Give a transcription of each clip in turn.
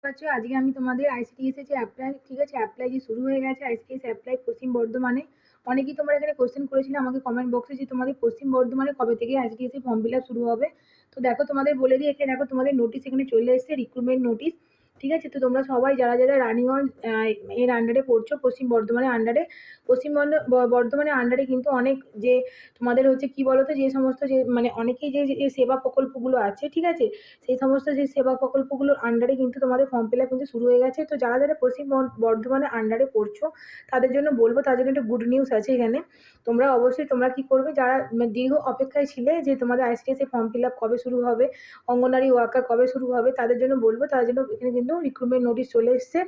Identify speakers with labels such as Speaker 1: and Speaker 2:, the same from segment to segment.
Speaker 1: পাচ্ছ আজকে আমি তোমাদের আইসিডিএস এর যে অ্যাপ্লাই, ঠিক আছে, অ্যাপ্লাই যে শুরু হয়ে গেছে আইসিডিএস অ্যাপ্লাই পশ্চিম বর্ধমানে। অনেকেই তোমরা এখানে কোশ্চেন করেছিলে আমাকে কমেন্ট বক্সে যে তোমাদের পশ্চিম বর্ধমানে কবে থেকে আইসিডিএস এর ফর্ম ফিল আপ শুরু হবে। তো দেখো তোমাদের বলে দিই, এখানে দেখো তোমাদের নোটিশ এখানে চলে এসেছে, রিক্রুটমেন্ট নোটিশ। ঠিক আছে, তো তোমরা সবাই যারা যারা রানীগঞ্জ এর আন্ডারে পড়ছো, পশ্চিম বর্ধমানের আন্ডারে, বর্ধমানের আন্ডারে কিন্তু অনেক যে তোমাদের হচ্ছে কি বলতো, যে সমস্ত যে মানে অনেকেই যে যে সেবা প্রকল্পগুলো আছে, ঠিক আছে, সেই সমস্ত যে সেবা প্রকল্পগুলোর আন্ডারে কিন্তু তোমাদের ফর্ম ফিল আপ কিন্তু শুরু হয়ে গেছে। তো যারা যারা পশ্চিম বর্ধমানের আন্ডারে পড়ছো তাদের জন্য বলবো, তার জন্য একটা গুড নিউজ আছে এখানে। তোমরা অবশ্যই তোমরা কি করবে, যারা দীর্ঘ অপেক্ষায় ছিলে যে তোমাদের আইসিডিএস এর ফর্ম ফিল আপ কবে শুরু হবে, অঙ্গনারী ওয়ার্কার কবে শুরু হবে, তাদের জন্য বলবো, তার জন্য এখানে কিন্তু রিক্রুটমেন্ট নোটিশ চলে এসছে।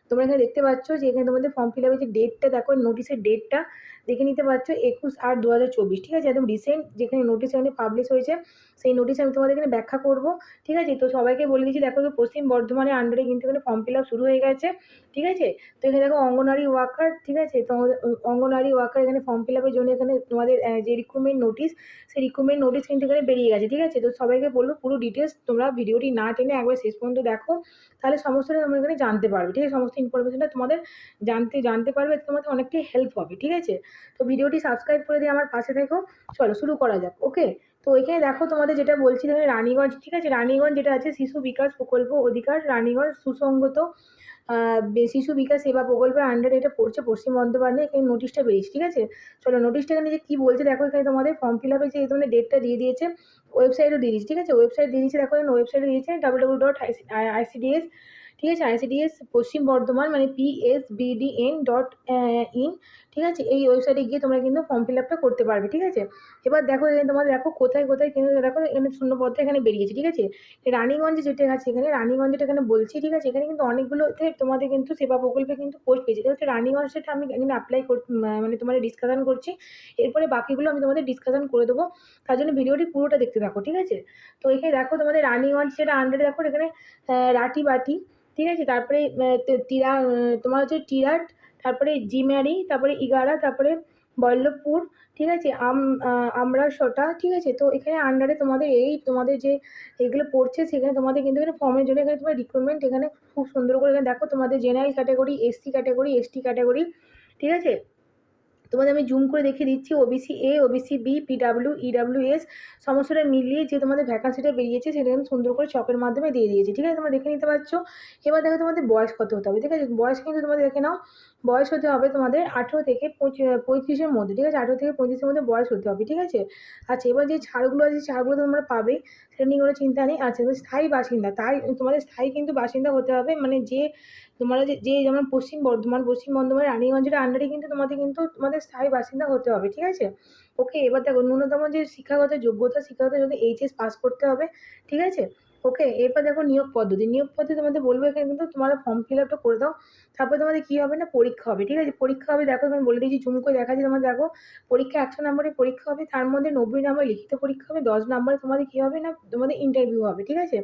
Speaker 1: তোমরা এখানে দেখতে পাচ্ছ যে এখানে তোমাদের ফর্ম ফিল আপের যে ডেটটা দেখো, নোটিশের ডেটটা দেখে নিতে পারছো, 21/8/2024, ঠিক আছে, একদম রিসেন্ট যেখানে নোটিশ এখানে পাবলিশ হয়েছে সেই নোটিশ আমি তোমাদের এখানে ব্যাখ্যা করবো। ঠিক আছে, তো সবাইকে বলে দিচ্ছি, দেখো যে পশ্চিম বর্ধমানের আন্ডারে কিন্তু এখানে ফর্ম ফিল আপ শুরু হয়ে গেছে। ঠিক আছে, তো এখানে দেখো অঙ্গনারী ওয়ার্কার, ঠিক আছে, তো অঙ্গনারী ওয়ার্কার এখানে ফর্ম ফিল আপের জন্য এখানে তোমাদের যে রিক্রুটমেন্ট নোটিশ, সেই রিক্রুটমেন্ট নোটিশ কিন্তু এখানে বেরিয়ে গেছে। ঠিক আছে, তো সবাইকে বলবো পুরো ডিটেলস তোমরা ভিডিওটি না টেনে একবার শেষ পর্যন্ত দেখো, তাহলে সমস্তটা তোমরা এখানে জানতে পারবে। ঠিক আছে, সমস্ত ইনফরমেশনটা তোমাদের জানতে পারবে, তোমাদের অনেকটাই হেল্প হবে। ঠিক আছে, তো ভিডিওটি সাবস্ক্রাইব করে দিয়ে আমার পাশে থেকো। চলো শুরু করা যাক। ওকে, তো এখানে দেখো তোমাদের যেটা বলছি, এখানে রানীগঞ্জ, ঠিক আছে, রানীগঞ্জ যেটা আছে শিশু বিকাশ প্রকল্প অধিকার রানীগঞ্জ সুসংগত শিশু বিকাশ সেবা প্রকল্পের আন্ডারে এটা পড়ছে পশ্চিম বর্ধমানে, এখানে নোটিশটা বেরিয়েছে। ঠিক আছে, চলো নোটিশটা এখানে যে কি বলছে দেখো, এখানে তোমাদের ফর্ম ফিল আপে যে তোমাদের ডেটটা দিয়ে দিয়েছে, ওয়েবসাইটও দিয়ে দিয়েছে। ঠিক আছে, ওয়েবসাইট দিয়ে দিয়েছে, দেখো ওয়েবসাইটে দিয়েছে www.icds, ঠিক আছে, আইসিডিএস পশ্চিম বর্ধমান মানে PSBDN.in। ঠিক আছে, এই ওয়েবসাইটে গিয়ে তোমরা কিন্তু ফর্ম ফিল আপটা করতে পারবে। ঠিক আছে, এবার দেখো এখানে তোমাদের দেখো কোথায় কোথায় কিন্তু দেখো এখানে শূন্যপদটা এখানে বেরিয়েছে। ঠিক আছে, রানীগঞ্জে যেটা আছে, এখানে রানীগঞ্জেটা এখানে বলছি। ঠিক আছে, এখানে কিন্তু অনেকগুলোতে তোমাদের কিন্তু সেবা প্রকল্পে কিন্তু পোস্ট পেয়েছে। এটা হচ্ছে রানীগঞ্জ, সেটা আমি এখানে অ্যাপ্লাই মানে তোমাদের ডিসকাশন করছি, এরপরে বাকিগুলো আমি তোমাদের ডিসকাশন করে দেবো, তার জন্য ভিডিওটি পুরোটা দেখতে থাকো। ঠিক আছে, তো এখানে দেখো তোমাদের রানীগঞ্জ যেটা আন্ডারে দেখো এখানে রাটিবাটি, ঠিক আছে, তারপরে তোমার হচ্ছে টিরাট, তারপরে জিমারি, তারপরে ইগারা, তারপরে বল্লভপুর, ঠিক আছে, আমরাসটা। ঠিক আছে, তো এখানে আন্ডারে তোমাদের এই তোমাদের যে এগুলো পড়ছে, সেখানে তোমাদের কিন্তু এখানে ফর্মের জন্য এখানে তোমার রিক্রুটমেন্ট এখানে খুব সুন্দর করে এখানে দেখো তোমাদের general category, SC category, ST category. ঠিক আছে, তোমাদের আমি জুম করে দেখিয়ে দিচ্ছি, OBC A, OBC B, PW, EWS সমস্তটা মিলিয়ে যে তোমাদের ভ্যাকান্সিটা বেরিয়েছে সেটা আমি সুন্দর করে চকের মাধ্যমে দিয়ে দিয়েছি। ঠিক আছে, তোমরা দেখে নিতে পারছো। এবার দেখো তোমাদের বয়স কত হতে হবে। ঠিক আছে, বয়স কিন্তু তোমাদের দেখে নাও, বয়স হতে হবে তোমাদের 18 থেকে 35-এর মধ্যে। ঠিক আছে, 18 থেকে 35-এর মধ্যে বয়স হতে হবে। ঠিক আছে, আচ্ছা, এবার যে ছাড়গুলো আছে ছাড়গুলো তোমরা পাবে, সেটা নিয়ে কোনো চিন্তা নেই। আচ্ছা, এবার স্থায়ী বাসিন্দা, তাই তোমাদের স্থায়ী কিন্তু বাসিন্দা হতে হবে, মানে যে তোমরা যে যেমন পশ্চিম বর্ধমান রানীগঞ্জের আন্ডারে কিন্তু তোমাদের স্থায়ী বাসিন্দা হতে হবে। ঠিক আছে, ওকে, এবার দেখো ন্যূনতম যে শিক্ষাগত যোগ্যতা এইচএস পাস করতে হবে। ঠিক আছে, ওকে, এরপর দেখো নিয়োগ পদ্ধতি তোমাদের বলবো, এখানে কিন্তু তোমরা ফর্ম ফিল আপটা করে দাও, তারপর তোমাদের কি হবে না, পরীক্ষা হবে। ঠিক আছে, পরীক্ষা হবে, দেখো আমি বলে দিয়েছি, জুম করে দেখা যায় তোমার দেখো, পরীক্ষা 100 নম্বরের পরীক্ষা হবে, তার মধ্যে 90 নম্বর লিখিত পরীক্ষা হবে, 10 নম্বরে তোমাদের কি হবে না, তোমাদের ইন্টারভিউ হবে। ঠিক আছে,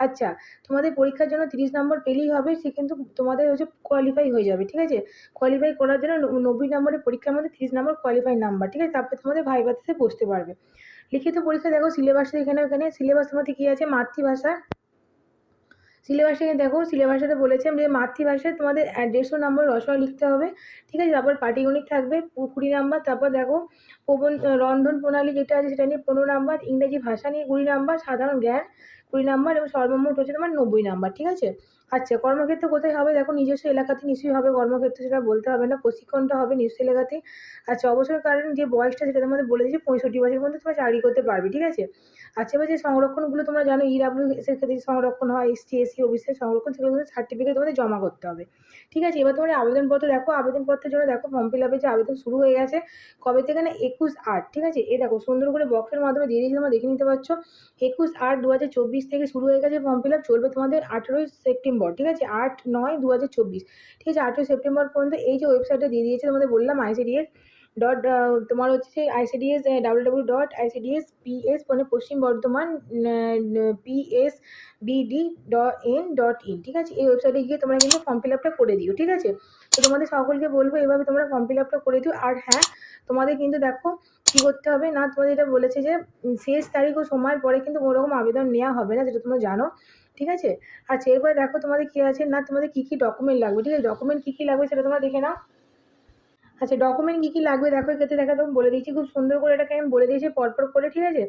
Speaker 1: আচ্ছা, তোমাদের পরীক্ষার জন্য 30 নম্বর পেলেই হবে, সে কিন্তু তোমাদের হচ্ছে কোয়ালিফাই হয়ে যাবে। ঠিক আছে, কোয়ালিফাই করার জন্য 90 নম্বরের পরীক্ষার মধ্যে 30 নম্বর কোয়ালিফাই নাম্বার। ঠিক আছে, তারপরে তোমাদের ভাইভাতে বসতে পারবে। লিখিত পরীক্ষা দেখো সিলেবাসে, এখানে সিলেবাস তোমাদের কি আছে, মাতৃভাষা সিলেবাসে দেখো, সিলেবাসে বলেছে যে মাতৃভাষায় তোমাদের 150 নম্বর রসয় লিখতে হবে। ঠিক আছে, তারপর পাটিগণিত থাকবে 20 নম্বর, তারপর দেখো রন্ধন প্রণালী যেটা আছে সেটা নিয়ে 15 নম্বর, ইংরেজি ভাষা নিয়ে 20 নম্বর, সাধারণ জ্ঞান 20 নম্বর, এবং সর্বমোট হচ্ছে তোমার 90 নম্বর। ঠিক আছে, আচ্ছা, কর্মক্ষেত্র কোথায় হবে দেখো, নিজস্ব এলাকাতে নিশ্চয়ই হবে কর্মক্ষেত্র, সেটা বলতে হবে না, প্রশিক্ষণটা হবে নিজস্ব এলাকাতে। আচ্ছা, অবসরকালীন যে বয়সটা সেটা তোমাদের বলে দিয়েছি, 65 বছরের মধ্যে তোমরা চাকরি করতে পারবে। ঠিক আছে, আচ্ছা, এবার যে সংরক্ষণগুলো তোমরা জানো, ইডাব্লিউএস এর ক্ষেত্রে সংরক্ষণ হয়, এসটি এসসি ওবিসি সংরক্ষণ, সেগুলো সার্টিফিকেট তোমাদের জমা করতে হবে। ঠিক আছে, এবার তোমার আবেদনপত্র দেখো, আবেদনপত্রের জন্য দেখো ফর্ম ফিল আপের যে আবেদন শুরু হয়ে গেছে কবে থেকে না, 21/8। ঠিক আছে, এ দেখো সুন্দর করে বক্সের মাধ্যমে দিয়ে দিয়েছি, তোমরা দেখে নিতে পারছো, 21/8/2024 থেকে শুরু হয়ে গেছে ফর্ম ফিল আপ, চলবে তোমাদের 18ই সেপ্টেম্বর। ঠিক আছে, 8/9/2024, ঠিক আছে, 8ই সেপ্টেম্বর পর্যন্ত। এই যে ওয়েবসাইটটা দিয়ে দিয়েছে তোমাদের বললাম, আইসিডিএস ডট তোমার হচ্ছে সেই আইসিডিএস www.icds.ps মানে পশ্চিম বর্ধমান PSBD.n.in। ঠিক আছে, এই ওয়েবসাইটে গিয়ে তোমরা কিন্তু ফর্ম ফিল আপটা করে দিও। ঠিক আছে, তো তোমাদের সকলকে বলবো এভাবে তোমরা ফর্ম ফিল আপটা করে দিও। আর হ্যাঁ, তোমাদের কিন্তু দেখো কি করতে হবে না, তোমাদের এটা বলেছে যে শেষ তারিখ ও সময়ের পরে কিন্তু কোনো রকম আবেদন নেওয়া হবে না, যেটা তোমরা জানো। ঠিক আছে? আচ্ছা এরপরে দেখো তোমাদের কি আছে না, তোমাদের কি কি ডকুমেন্ট লাগবে, ঠিক আছে? ডকুমেন্ট কি কি লাগবে সেটা তোমরা দেখে নাও। আচ্ছা ডকুমেন্ট কি কি লাগবে দেখো, এক্ষেত্রে দেখা তুমি বলে দিয়েছি খুব সুন্দর করে, এটাকে আমি বলে দিয়েছি পরপর করে, ঠিক আছে?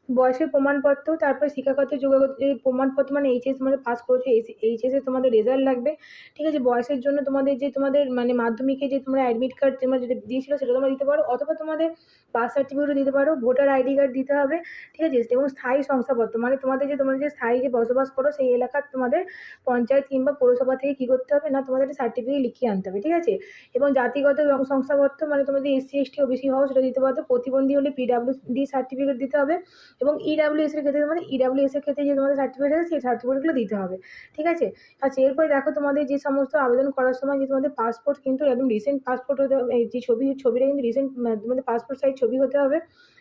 Speaker 1: বয়সের প্রমাণপত্র, তারপরে শিক্ষাগত যোগ্যতা প্রমাণপত্র, মানে এইচএস মানে পাস করেছো, এইচএস এ তোমাদের রেজাল্ট লাগবে, ঠিক আছে? বয়সের জন্য তোমাদের যে তোমাদের মানে মাধ্যমিকে যে তোমরা অ্যাডমিট কার্ড তোমরা যেটা দিয়েছিল সেটা তোমরা দিতে পারো, অথবা তোমাদের বার্থ সার্টিফিকেটও দিতে পারো, ভোটার আইডি কার্ড দিতে হবে, ঠিক আছে? এবং স্থায়ী শংসাপত্র, মানে তোমাদের যে তোমরা যে স্থায়ী যে বসবাস করো সেই এলাকার তোমাদের পঞ্চায়েত কিংবা পৌরসভা থেকে কি করতে হবে না, তোমাদের একটা সার্টিফিকেট লিখিয়ে আনতে হবে, ঠিক আছে? এবং জাতিগত শংসাপত্র, মানে তোমাদের এসসি এসটি ওবিসি হও সেটা দিতে পারো, প্রতিবন্ধী হলে পিডাব্লিউডি সার্টিফিকেট দিতে হবে, এবং ইডাব্লিউএস এর ক্ষেত্রে তোমাদের ইডাব্লিউএস এর ক্ষেত্রে যে তোমাদের সার্টিফিকেট আছে সেই সার্টিফিকেটগুলো দিতে হবে, ঠিক আছে? আচ্ছা এরপরে দেখো তোমাদের যে সমস্ত আবেদন করার সময় যে তোমাদের পাসপোর্ট কিন্তু একদম রিসেন্ট পাসপোর্ট হতে হবে, এই যে ছবিটা কিন্তু রিসেন্ট, তোমাদের পাসপোর্ট সাইজ ছবি হতে হবে,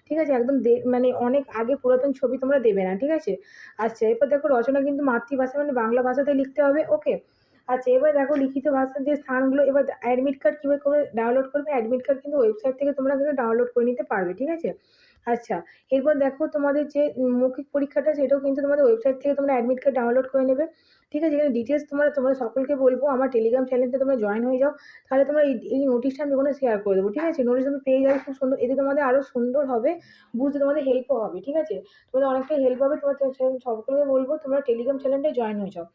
Speaker 1: ঠিক আছে? একদম মানে অনেক আগে পুরাতন ছবি তোমরা দেবে না, ঠিক আছে? আচ্ছা এরপর দেখো রচনা কিন্তু মাতৃভাষা মানে বাংলা ভাষাতে লিখতে হবে, ওকে? আচ্ছা এবার দেখো লিখিত ভাষার যে স্থানগুলো, এবার অ্যাডমিট কার্ড কিভাবে করে ডাউনলোড করবে, অ্যাডমিট কার্ড কিন্তু ওয়েবসাইট থেকে তোমরা কিন্তু ডাউনলোড করে নিতে পারবে, ঠিক আছে? আচ্ছা এরপর দেখো তোমাদের যে মৌখিক পরীক্ষাটা সেটাও কিন্তু তোমাদের ওয়েবসাইট থেকে তোমরা অ্যাডমিট কার্ড ডাউনলোড করে নেবে, ঠিক আছে? এখানে ডিটেলস তোমরা সকলকে বলবো আমার টেলিগ্রাম চ্যানেলটা তোমরা জয়েন হয়ে যাও, তাহলে তোমরা এই নোটিশটা আমি ওখানে শেয়ার করে দেবো, ঠিক আছে? নোটিশ তুমি পেয়ে যাবে খুব সুন্দর, এতে তোমাদের আরো সুন্দর হবে, বুঝতে তোমাদের হেল্পও হবে, ঠিক আছে? তোমাদের অনেকটা হেল্প হবে, তোমার সকলকে বলবো তোমরা টেলিগ্রাম চ্যানেলটায় জয়েন হয়ে যাও,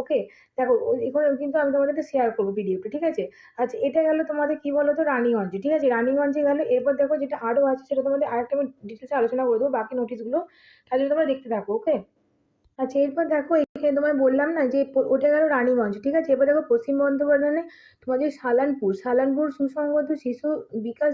Speaker 1: ওকে? দেখো এখানে কিন্তু আমি তোমাদেরকে শেয়ার করবো পিডিএফটা, ঠিক আছে? আচ্ছা এটা গেল তোমাদের কি বলতো রানীগঞ্জ, ঠিক আছে? রানীগঞ্জে গেল, এরপর দেখো যেটা আরো আছে সেটা তোমাদের আরেকটা আমি ডিটেলসে আলোচনা করে দেবো বাকি নোটিশগুলো, তাহলে তোমরা দেখতে থাকো, ওকে? আচ্ছা এরপর দেখো এখানে তোমায় বললাম না যে ওটা গেল রানীগঞ্জ, ঠিক আছে? এবার দেখো পশ্চিম বর্ধমানে তোমার যে সালানপুর সুসংহত শিশু বিকাশ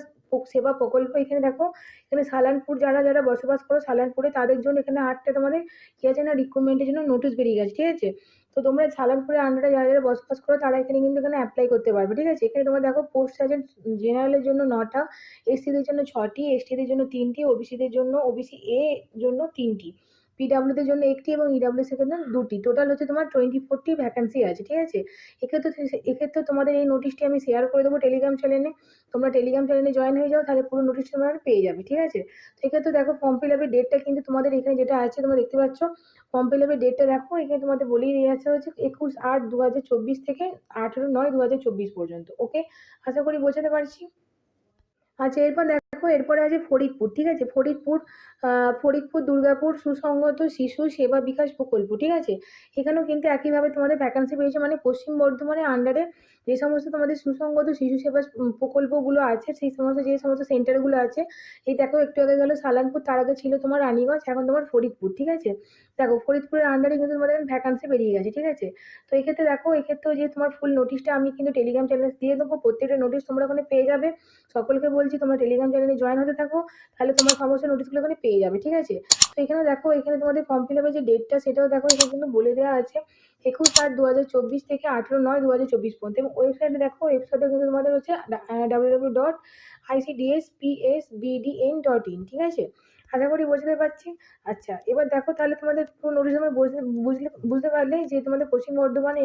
Speaker 1: সেবা প্রকল্প, এখানে দেখো এখানে সালানপুর যারা যারা বসবাস করো সালানপুরে তাদের জন্য এখানে 8টা তোমাদের কি আছে না রিক্রুটমেন্টের জন্য নোটিশ বেরিয়ে গেছে, ঠিক আছে? তো তোমরা সালানপুরের আন্ডারে যারা যারা বসবাস করো তারা এখানে কিন্তু এখানে অ্যাপ্লাই করতে পারবে, ঠিক আছে? এখানে তোমরা দেখো পোস্ট সার্জেন্ট জেনারেলের জন্য 9টা, এসসিদের জন্য 6টি, এসটিদের জন্য 3টি, ওবিসিদের জন্য ওবিসি এ জন্য 3টি, পিডাব্লিউদের জন্য একটি এবং ইডাব্লিউএস এর জন্য 2টি, টোটাল হচ্ছে তোমার 24টি ভ্যাকান্সি আছে, ঠিক আছে? এক্ষেত্রে তোমাদের এই নোটিশটি আমি শেয়ার করে দেবো টেলিগ্রাম চ্যানেলে, তোমরা টেলিগ্রাম চ্যানেলে জয়েন হয়ে যাও, তাহলে পুরো নোটিশ তোমরা পেয়ে যাবে, ঠিক আছে? তো এক্ষেত্রে দেখো ফর্ম ফিল আপের ডেটটা কিন্তু তোমাদের এখানে যেটা আছে তোমরা দেখতে পাচ্ছ, ফর্ম ফিল আপের ডেটটা দেখো এখানে তোমাদের বলেই দিয়ে আছে হচ্ছে 21/8/2024 থেকে 18/9/2024 পর্যন্ত, ওকে? আশা করি বোঝাতে পারছি। আচ্ছা এরপর দেখো এরপরে আছে ফরিদপুর, ঠিক আছে? ফরিদপুর দুর্গাপুর সুসংহত শিশু সেবা বিকাশ প্রকল্প, ঠিক আছে? এখানেও কিন্তু একইভাবে তোমাদের ভ্যাকান্সি পেয়েছে, মানে পশ্চিম বর্ধমানের আন্ডারে যে সমস্ত তোমাদের সুসংগত শিশু সেবা প্রকল্পগুলো আছে, সেই সমস্ত যে সমস্ত সেন্টারগুলো আছে, এই দেখো একটু আগে গেল সালানপুর, তার আগে ছিল তোমার রানীগঞ্জ, এখন তোমার ফরিদপুর, ঠিক আছে? দেখো ফরিদপুরের আন্ডারে কিন্তু তোমাদের ভ্যাকান্সি বেরিয়ে গেছে, ঠিক আছে? তো এক্ষেত্রে দেখো এক্ষেত্রেও যে তোমার ফুল নোটিশটা আমি কিন্তু টেলিগ্রাম চ্যানেলে দিয়ে দেবো, প্রত্যেকটা নোটিশ তোমরা ওখানে পেয়ে যাবে, সকলকে বলছি তোমরা টেলিগ্রাম চ্যানেলে জয়েন হতে থাকো, তাহলে তোমার সমস্ত নোটিশগুলো ওখানে পেয়ে যাবে, ঠিক আছে? তো এখানে দেখো এখানে তোমাদের ফর্ম ফিল আপের যে ডেটটা সেটাও দেখো এখানে কিন্তু বলে দেওয়া আছে, 21/8/2024 থেকে 18/9/2024 পর্যন্ত, এবং ওয়েবসাইটে দেখো, ওয়েবসাইটে কিন্তু তোমাদের হচ্ছে www.icdspsbdn.in, ঠিক আছে? আশা করি বোঝাতে পারছি। আচ্ছা এবার দেখো তাহলে তোমাদের পুরো নোটিশ তোমরা বুঝতে পারলে যে তোমাদের পশ্চিম বর্ধমান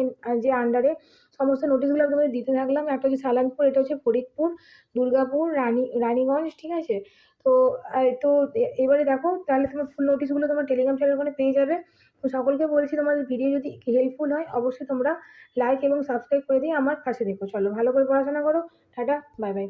Speaker 1: যে আন্ডারে সমস্ত নোটিশগুলো আমি তোমাদের দিতে থাকলাম, একটা হচ্ছে সালানপুর, এটা হচ্ছে ফরিদপুর, দুর্গাপুর, রানীগঞ্জ, ঠিক আছে? তো এবারে দেখো তাহলে তোমার ফুল নোটিশগুলো তোমার টেলিগ্রাম চ্যানেল ওখানে পেয়ে যাবে। তো সকলকে বলছি তোমাদের ভিডিও যদি হেল্পফুল হয় অবশ্যই তোমরা লাইক এবং সাবস্ক্রাইব করে দিয়ে আমার পাশে দেখো, চলো ভালো করে পড়াশোনা করো, টাটা, বাই বাই।